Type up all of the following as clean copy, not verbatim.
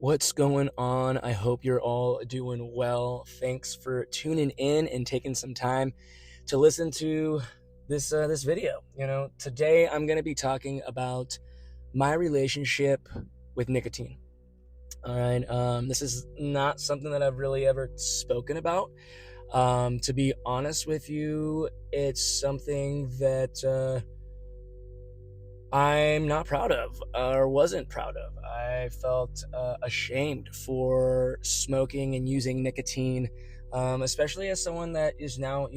What's going on? I hope you're all doing well. Thanks for tuning in and taking some time to listen to this video. Today I'm going to be talking about my relationship with nicotine. All right. This is not something that I've really ever spoken about. To be honest with you, it's something that I'm not proud of or wasn't proud of. I felt ashamed for smoking and using nicotine, especially as someone that is now,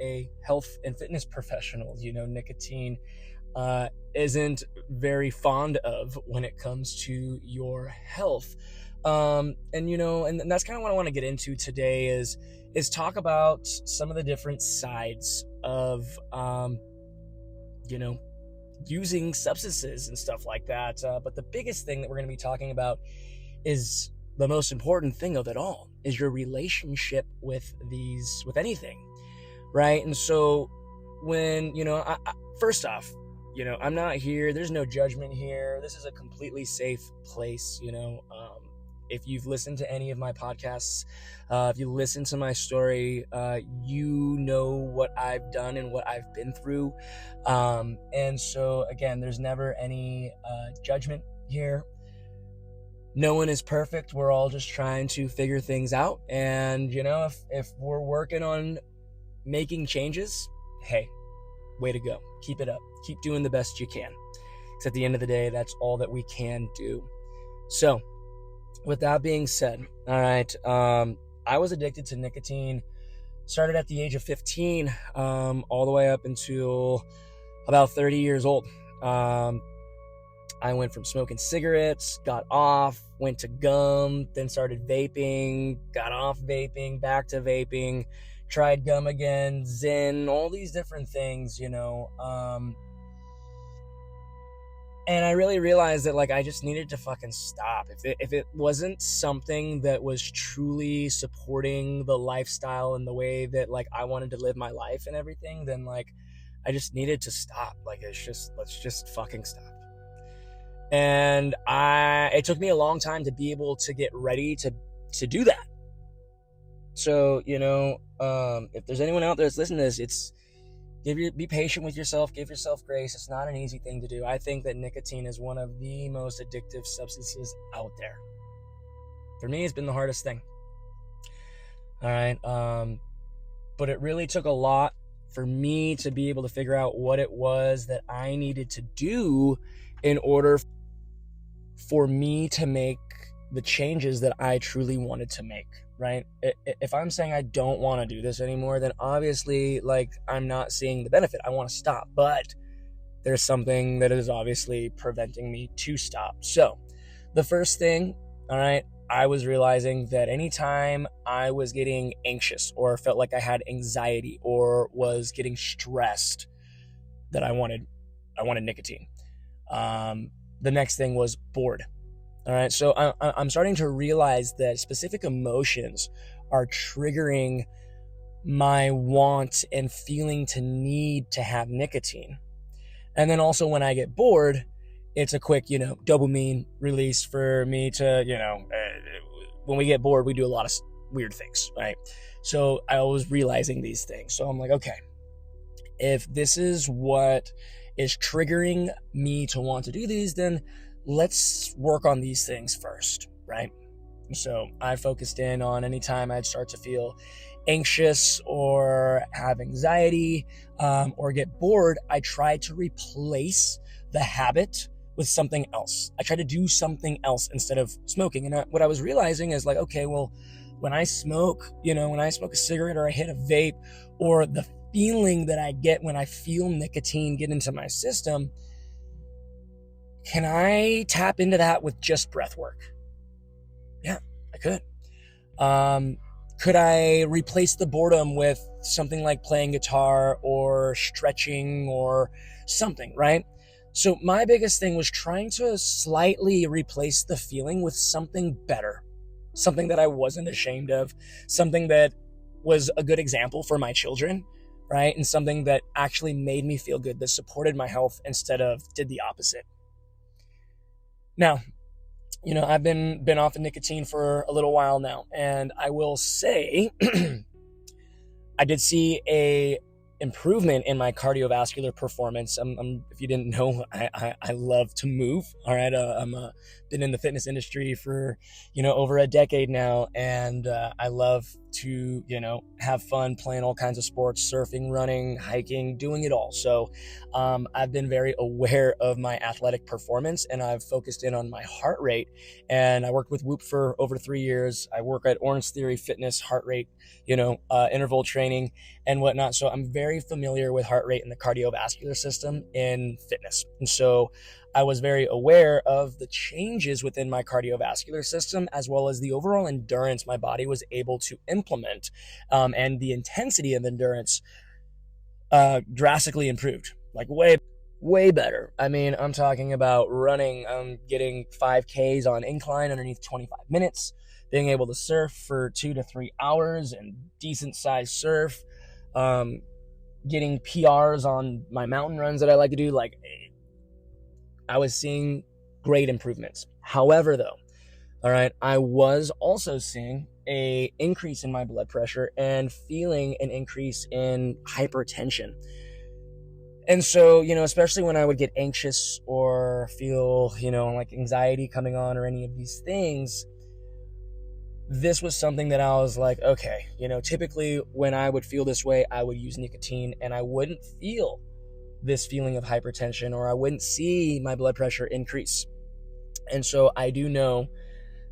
a health and fitness professional. Nicotine isn't very fond of when it comes to your health. And that's kind of what I want to get into today is talk about some of the different sides of, using substances and stuff like that. But the biggest thing that we're going to be talking about is the most important thing of it all is your relationship with anything, right? And so when, first off, I'm not here. There's no judgment here. This is a completely safe place, if you've listened to any of my podcasts, if you listen to my story, you know what I've done and what I've been through. And so, again, there's never any judgment here. No one is perfect. We're all just trying to figure things out. And, if we're working on making changes, hey, way to go. Keep it up. Keep doing the best you can. Because at the end of the day, that's all that we can do. So, with that being said, all right, I was addicted to nicotine, started at the age of 15, all the way up until about 30 years old. I went from smoking cigarettes, got off, went to gum, then started vaping, got off vaping, back to vaping, tried gum again, Zyn, all these different things, and I really realized that, I just needed to fucking stop. If it wasn't something that was truly supporting the lifestyle and the way that, I wanted to live my life and everything, then, I just needed to stop. Let's just fucking stop. And it took me a long time to be able to get ready to do that. So, if there's anyone out there that's listening to this, be patient with yourself, give yourself grace. It's not an easy thing to do. I think that nicotine is one of the most addictive substances out there. For me, it's been the hardest thing. All right. But it really took a lot for me to be able to figure out what it was that I needed to do in order for me to make the changes that I truly wanted to make. Right? If I'm saying I don't want to do this anymore, then obviously, I'm not seeing the benefit. I want to stop, but there's something that is obviously preventing me to stop. So the first thing, all right, I was realizing that anytime I was getting anxious or felt like I had anxiety or was getting stressed, that I wanted nicotine. The next thing was bored. All right, so I'm starting to realize that specific emotions are triggering my want and feeling to need to have nicotine. And then also when I get bored, it's a quick, dopamine release for me to, when we get bored, we do a lot of weird things, right? So I was realizing these things. So I'm like, okay, if this is what is triggering me to want to do these, then let's work on these things first, right? So I focused in on anytime I'd start to feel anxious or have anxiety or get bored, I tried to replace the habit with something else. I tried to do something else instead of smoking. And what I was realizing is okay, well, when I smoke, when I smoke a cigarette or I hit a vape, or the feeling that I get when I feel nicotine get into my system, can I tap into that with just breath work? Yeah, I could. Could I replace the boredom with something like playing guitar or stretching or something, right? So my biggest thing was trying to slightly replace the feeling with something better, something that I wasn't ashamed of, something that was a good example for my children, right? And something that actually made me feel good, that supported my health instead of did the opposite. Now, I've been off of nicotine for a little while now, and I will say I did see a improvement in my cardiovascular performance. If you didn't know, I love to move. All right, I'm been in the fitness industry for over a decade now, and I love to have fun playing all kinds of sports, surfing, running, hiking, doing it all. So I've been very aware of my athletic performance, and I've focused in on my heart rate. And I worked with Whoop for over 3 years. I work at Orange Theory Fitness, heart rate, interval training and whatnot. So I'm very familiar with heart rate and the cardiovascular system in fitness. And so I was very aware of the changes within my cardiovascular system, as well as the overall endurance my body was able to implement, and the intensity of endurance drastically improved, like way better. I mean, I'm talking about running. I'm getting 5Ks on incline underneath 25 minutes, being able to surf for 2 to 3 hours and decent sized surf, getting PRs on my mountain runs that I like to do. Like, I was seeing great improvements. However, though, all right, I was also seeing a increase in my blood pressure and feeling an increase in hypertension. And so, especially when I would get anxious or feel, like anxiety coming on or any of these things, this was something that I was like, okay, typically when I would feel this way, I would use nicotine and I wouldn't feel this feeling of hypertension, or I wouldn't see my blood pressure increase. And so I do know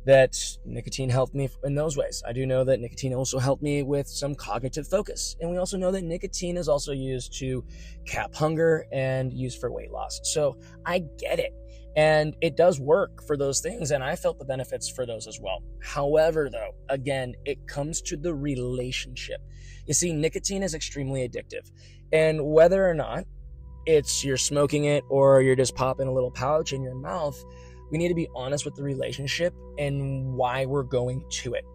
that nicotine helped me in those ways. I do know that nicotine also helped me with some cognitive focus. And we also know that nicotine is also used to cap hunger and used for weight loss. So I get it. And it does work for those things. And I felt the benefits for those as well. However, though, again, it comes to the relationship. You see, nicotine is extremely addictive. And whether or not you're smoking it or you're just popping a little pouch in your mouth, we need to be honest with the relationship and why we're going to it.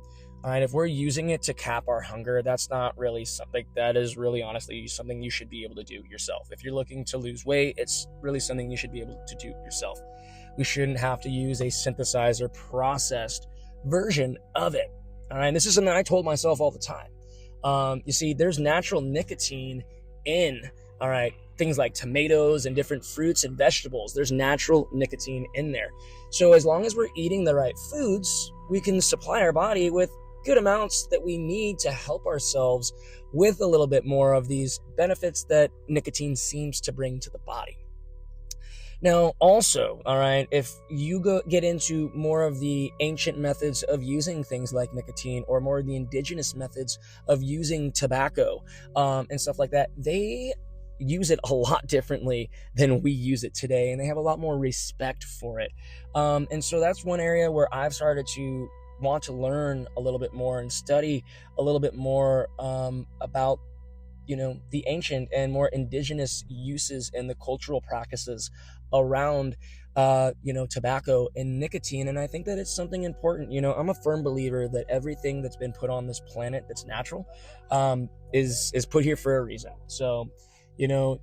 All right, if we're using it to cap our hunger, that's not really something that is really honestly something you should be able to do yourself. If you're looking to lose weight, it's really something you should be able to do yourself. We shouldn't have to use a synthesized or processed version of it. All right, this is something I told myself all the time. You see, there's natural nicotine in, all right, things like tomatoes and different fruits and vegetables. There's natural nicotine in there. So as long as we're eating the right foods, we can supply our body with good amounts that we need to help ourselves with a little bit more of these benefits that nicotine seems to bring to the body. Now, also, all right, if you get into more of the ancient methods of using things like nicotine, or more of the indigenous methods of using tobacco and stuff like that, they use it a lot differently than we use it today, and they have a lot more respect for it. And so that's one area where I've started to want to learn a little bit more and study a little bit more about the ancient and more indigenous uses and the cultural practices around tobacco and nicotine. And I think that it's something important. I'm a firm believer that everything that's been put on this planet that's natural is put here for a reason. So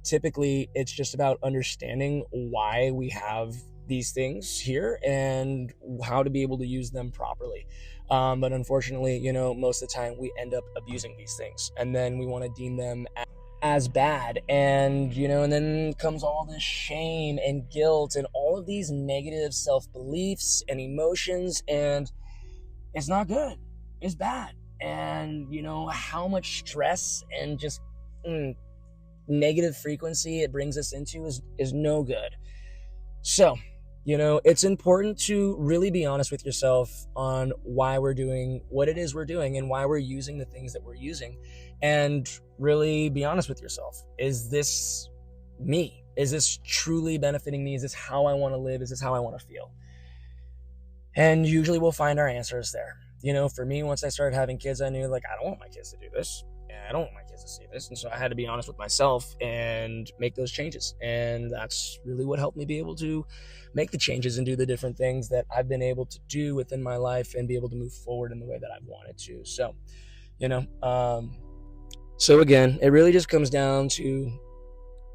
typically it's just about understanding why we have these things here and how to be able to use them properly. But unfortunately, most of the time we end up abusing these things, and then we want to deem them as bad. And, and then comes all this shame and guilt and all of these negative self-beliefs and emotions, and it's not good. It's bad. And, how much stress and just negative frequency it brings us into is no good. So, it's important to really be honest with yourself on why we're doing what it is we're doing and why we're using the things that we're using, and really be honest with yourself. Is this me? Is this truly benefiting me? Is this how I want to live? Is this how I want to feel? And usually we'll find our answers there. For me, once I started having kids, I knew, like, I don't want my kids to do this. I don't want my kids to see this. And so I had to be honest with myself and make those changes. And that's really what helped me be able to make the changes and do the different things that I've been able to do within my life and be able to move forward in the way that I've wanted to. So, so again, it really just comes down to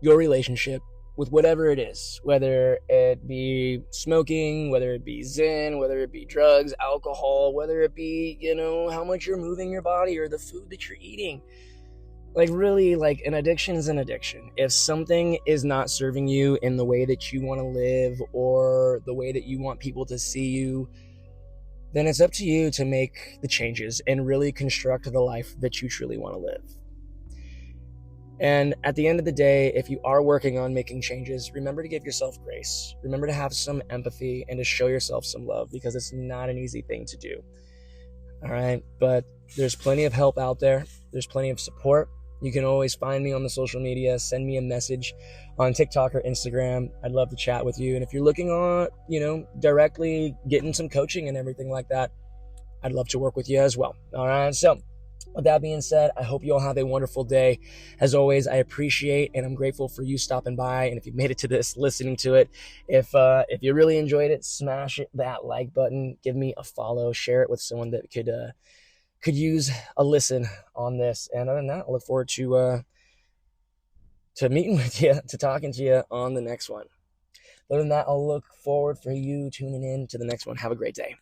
your relationship with whatever it is, whether it be smoking, whether it be Zen, whether it be drugs, alcohol, whether it be, you know, how much you're moving your body or the food that you're eating. Like, really, like, an addiction is an addiction. If something is not serving you in the way that you want to live or the way that you want people to see you, then it's up to you to make the changes and really construct the life that you truly want to live. And at the end of the day, if you are working on making changes, remember to give yourself grace. Remember to have some empathy and to show yourself some love, because it's not an easy thing to do. All right, but there's plenty of help out there. There's plenty of support. You can always find me on the social media. Send me a message on TikTok or Instagram. I'd love to chat with you. And if you're looking on, you know, directly getting some coaching and everything like that, I'd love to work with you as well. All right, so with that being said, I hope you all have a wonderful day. As always, I appreciate and I'm grateful for you stopping by. And if you made it to this, listening to it, if you really enjoyed it, smash that like button, give me a follow, share it with someone that could use a listen on this. And other than that, I look forward to meeting with you, to talking to you on the next one. Other than that, I'll look forward for you tuning in to the next one. Have a great day.